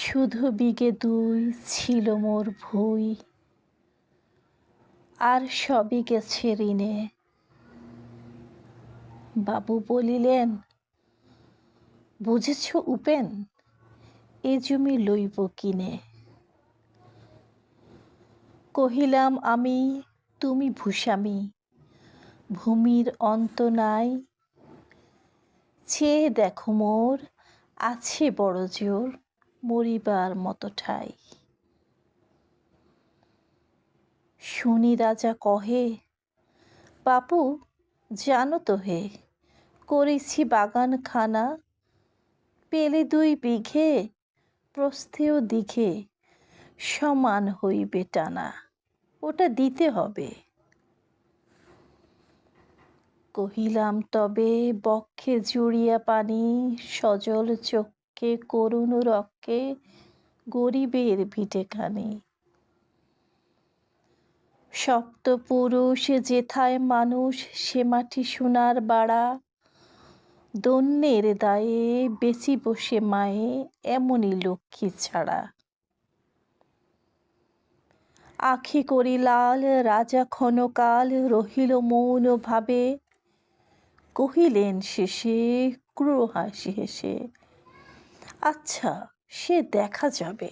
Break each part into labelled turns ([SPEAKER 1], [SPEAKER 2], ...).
[SPEAKER 1] শুধু বিঘে দুই ছিল মোর ভুই, আর সবই গেছে ঋণে। বাবু বলিলেন, বুঝেছ উপেন, এ জমি লইব কিনে। কহিলাম আমি, তুমি ভূস্বামী, ভূমির অন্ত নাই। চেয়ে দেখো মোর, আছে বড় জোর, মরিবার মতো ঠাই। শুনি রাজা কহে, বাপু জানো তো হে, করেছি বাগানখানা, পেলে 2 বিঘে, প্রস্থেও দিঘে সমান হইবে টানা, ওটা দিতে হবে। কহিলাম তবে বক্ষে জুড়িয়া পানি, সজল চক্ষে করুণ রক্ষে গরিবের ভিটেখানি। সপ্তপুরুষ যেথায় মানুষ, সে মাটি সোনার বাড়া, দন্যের দায়ে বেচি বসে মায়ে, এমনই লক্ষ্মী ছাড়া। আখি করি লাল, রাজা ক্ষণকাল রহিল মৌন ভাবে, কহিলেন শেষে ক্রূর হাসি হেসে, আচ্ছা সে দেখা যাবে।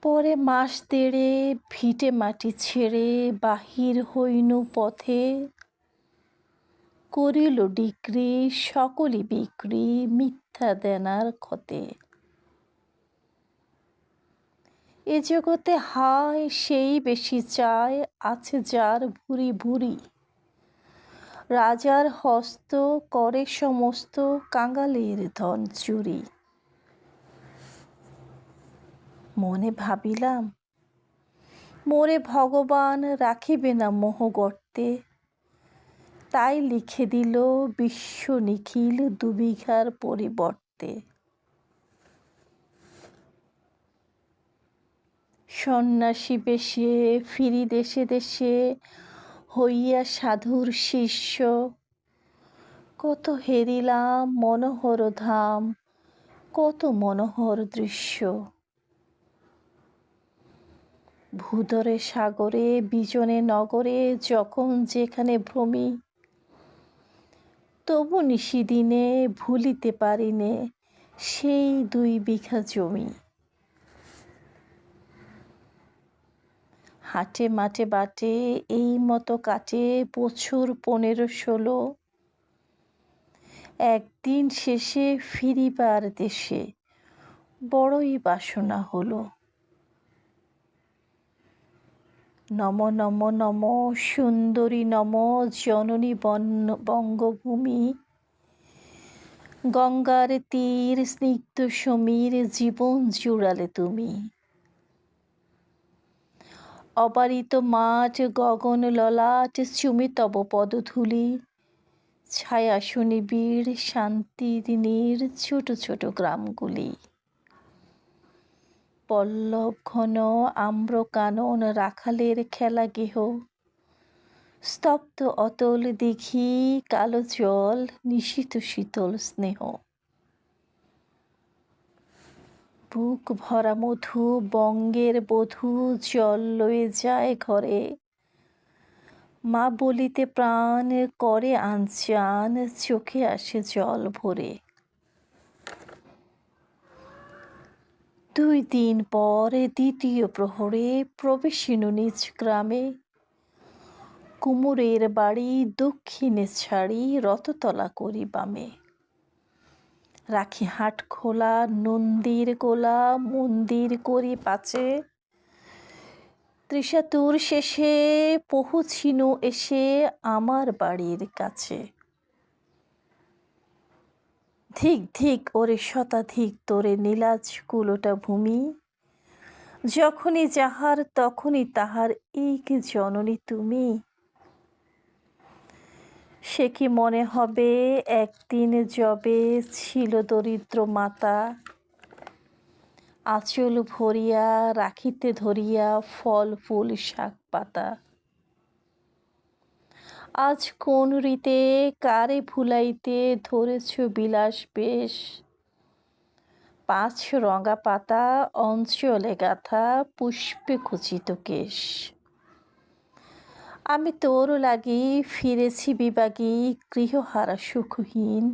[SPEAKER 1] পরে মাস 1.5 ভিটে মাটি ছেড়ে বাহির হইনু পথে, করিল ডিক্রি সকলই বিক্রি মিথ্যা দেনার ক্ষতে। এ জগতে হায় সেই বেশি চায়, আছে যার ভুরি ভুরি, রাজার হস্ত করে সমস্ত, কাঙালের ধন চুরি। মনে ভাবিলাম, মোরে ভগবান রাখিবে না মোহ গর্তে, তাই লিখে দিল বিশ্ব নিখিল 2 বিঘার পরিবর্তে। সন্ন্যাসী বেশে ফিরি দেশে দেশে, হইয়া সাধুর শিষ্য, কত হেরিলাম মনোহর ধাম, কত মনোহর দৃশ্য। ভূধরে সাগরে বিজনে নগরে যখন যেখানে ভ্রমি, তবু নিশিদিনে ভুলিতে পারিনে সেই 2 বিঘা জমি। হাটে মাঠে বাটে এই মতো কাটে বছর 15-16, একদিন শেষে ফিরিবার দেশে বড়ই বাসনা হলো। নম নম নম সুন্দরী নম, জননী বঙ্গভূমি, গঙ্গার তীর স্নিগ্ধ সমীর, জীবন জুড়ালে তুমি। অবারিত মাঠ গগন ললাট, চুমে তব পদধূলি, ছায়া সুনিবিড় শান্তির নীড় ছোট ছোট গ্রামগুলি। পল্লব ঘন আম্র কানন রাখালের খেলা গেহ, স্তব্ধ অতল দিঘি কালো জল নিশীথ শীতল স্নেহ। বুক ভরা মধু বঙ্গের বধূ জল লয়ে যায় ঘরে, মা বলিতে প্রাণ করে আনচান, চোখে আসে জল ভরে। 2 দিন পর দ্বিতীয় প্রহরে প্রবেশিনু নিজ গ্রামে, কুমোরের বাড়ি দক্ষিণে ছাড়ি রততলা করি বামে। রাখি হাট খোলা নন্দীর গোলা, মন্দির করি পাচে, ত্রিশাতুর শেষে পহুছিনু এসে আমার বাড়ির কাছে। ধিক ধিক ওরে শতাধিক তোরে নীলাজ কুলোটা ভূমি, যখনই যাহার তখনই তাহার এক জননী তুমি। সে কি মনে হবে একদিন যবে ছিল দরিদ্র মাতা, আঁচল ভরিয়া রাখিতে ধরিয়া ফল ফুল শাক পাতা। আজ কোন রীতে কারে ভুলাইতে ধরেছ বিলাস বেশ, পাঁচ রঙা পাতা অঞ্চলে গাথা পুষ্পে খচিত কেশ। আমি তোর লাগি ফিরেছি বিবাগী, গৃহহারা সুখহীন।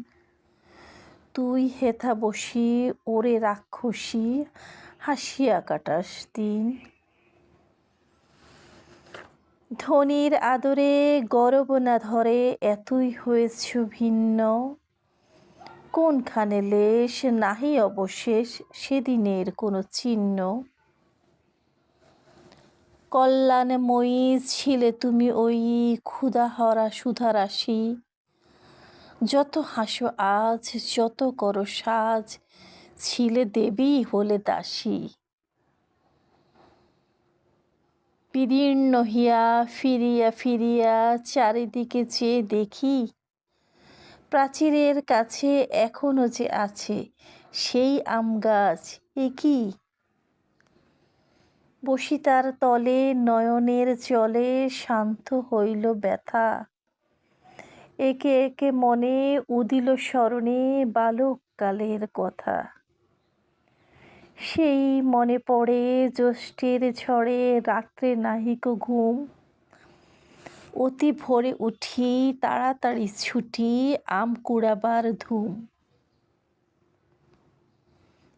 [SPEAKER 1] তুই হেথা বসি ওরে রাক্ষসী, হাসিয়া কাটাস দিন। ধনির আদরে গরব না ধরে এতই হয়েছ ভিন্ন। কোনখানে লেশ নাহি অবশেষ সেদিনের কোনো চিহ্ন। কল্যাণময়ী ছিলে তুমি ওই ক্ষুধাহরা সুধারাশি। যত হাসো আজ যত করো সাজ, ছিলে দেবী হলে দাসী। বিদীর্ণ হিয়া ফিরিয়া ফিরিয়া চারিদিকে চেয়ে দেখি, প্রাচীরের কাছে এখনো যে আছে সেই আম গাছ, এ কি? বসি তার তলে নয়নের জলে শান্ত হইল ব্যথা। একে একে মনে উদিল স্মরণে বালককালের কথা। সেই মনে পড়ে জ্যৈষ্ঠের ঝড়ে রাত্রে নাহিক ঘুম। অতি ভোরে উঠি তাড়াতাড়ি ছুটি আম কুড়াবার ধুম।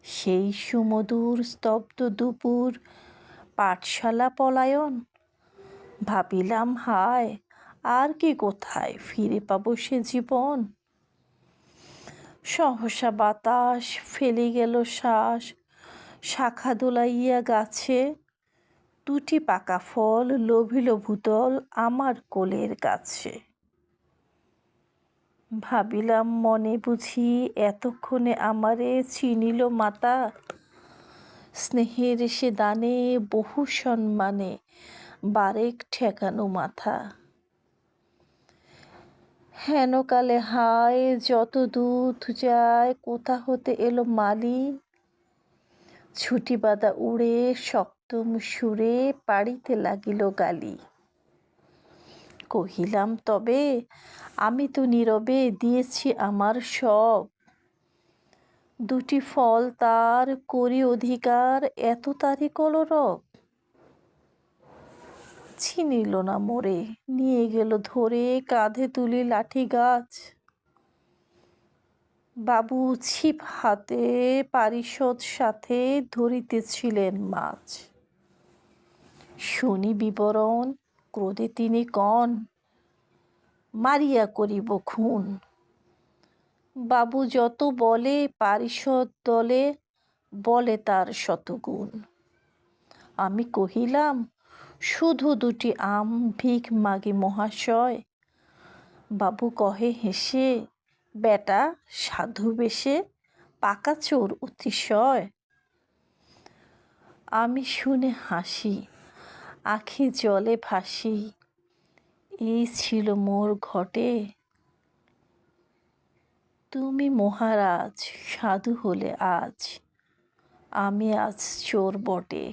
[SPEAKER 1] সেই সুমধুর স্তব্ধ দুপুর পাঠশালা পলায়ন। ভাবিলাম হায় আর কি কোথায় ফিরে পাবো সে জীবন। সহসা বাতাস ফেলে গেল শ্বাস, শাখা দোলাইয়া গাছে। দুটি পাকা ফল লোভিল ভূতল আমার কোলের কাছে। ভাবিলাম মনে বুঝি এতক্ষণে আমারে চিনিল মাতা। স্নেহের সে দানে বহু সম্মানে বারেক ঠেকানো মাথা। হেনকালে হায় যত দূত যায় কোথা হতে এলো মালি। ছুটি বাঁধা উড়ে সপ্তম সুরে পাড়িতে লাগিল গালি। কহিলাম তবে আমি তো নীরবে দিয়েছি আমার সব। দুটি ফল তার করি অধিকার এত তারি কলরব। চিনিল না মোরে নিয়ে গেল ধরে কাঁধে তুলি লাঠি গাছ। বাবু ছিপ হাতে পারিষদ সাথে ধরিতেছিলেন মাছ। শুনি বিবরণ ক্রোধে তিনি কন, মারিয়া করিব খুন। বাবু যত বলে পারিষদ দলে বলে তার শতগুণ। আমি কহিলাম শুধু দুটি আম ভিখ মাগি মহাশয়। বাবু কহে হেসে, বেটা সাধু বেশে পাকা চোর অতিশয়। আমি শুনে হাসি আখি জলে ভাসি, এই ছিল মোর ঘটে। তুমি মহারাজ সাধু হলে আজ, আমি আজ চোর বটে।